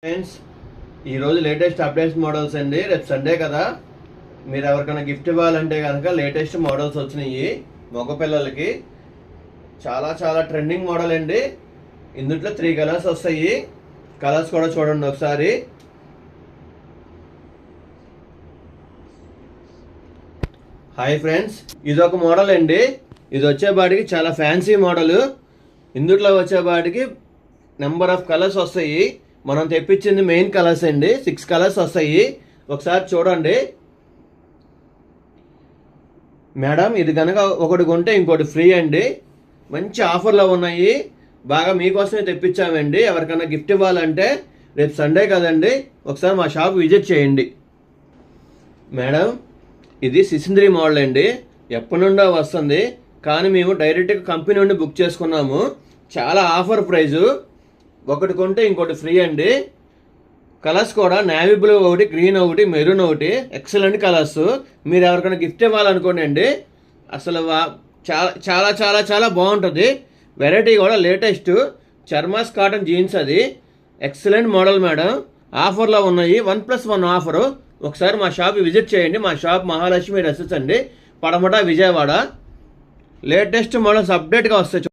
Friends, ఈరోజు latest updates models అండి. రేపు సండే కదా, మీరు ఎవరికైనా గిఫ్ట్ ఇవ్వాలంటే కనుక లేటెస్ట్ మోడల్స్ వచ్చినాయి మగపిల్లలకి. చాలా చాలా ట్రెండింగ్ మోడల్ అండి. ఇందులో 3 కలర్స్ వస్తాయి. కలర్స్ కూడా చూడండి ఒకసారి. హాయ్ ఫ్రెండ్స్, ఇది ఒక మోడల్ అండి. ఇది వచ్చేపాటికి చాలా ఫ్యాన్సీ మోడల్. ఇందులో వచ్చేపాటికి నెంబర్ ఆఫ్ కలర్స్ వస్తాయి. మనం తెప్పించింది మెయిన్ కలర్స్ అండి. 6 కలర్స్ వస్తాయి. ఒకసారి చూడండి మేడం. ఇది కనుక ఒకటి కొంటే ఇంకోటి ఫ్రీ అండి. మంచి ఆఫర్లో ఉన్నాయి. బాగా మీకోసమే తెప్పించామండి. ఎవరికైనా గిఫ్ట్ ఇవ్వాలంటే రేపు సండే కదండి, ఒకసారి మా షాప్ విజిట్ చేయండి. మేడం, ఇది సిసింద్రి మోడల్ అండి. ఎప్పటి నుండో వస్తుంది, కానీ మేము డైరెక్ట్గా కంపెనీ నుండి బుక్ చేసుకున్నాము. చాలా ఆఫర్ ప్రైజు. ఒకటి కొంటే ఇంకోటి ఫ్రీ అండి. కలర్స్ కూడా నేవీ బ్లూ ఒకటి, గ్రీన్ ఒకటి, మెరూన్ ఒకటి. Excellent colours. మీరు ఎవరికైనా గిఫ్ట్ ఇవ్వాలనుకోండి అండి, అసలు చాలా చాలా చాలా చాలా బాగుంటుంది. వెరైటీ కూడా లేటెస్ట్ చర్మాస్ కాటన్ జీన్స్. అది ఎక్సలెంట్ మోడల్ మేడం. ఆఫర్లో ఉన్నాయి. 1+1 ఆఫరు. ఒకసారి మా షాప్ విజిట్ చేయండి. మా షాప్ మహాలక్ష్మి డ్రెస్సెస్ అండి, పడమట, విజయవాడ. లేటెస్ట్ మోడల్స్ అప్డేట్గా వస్తాయి.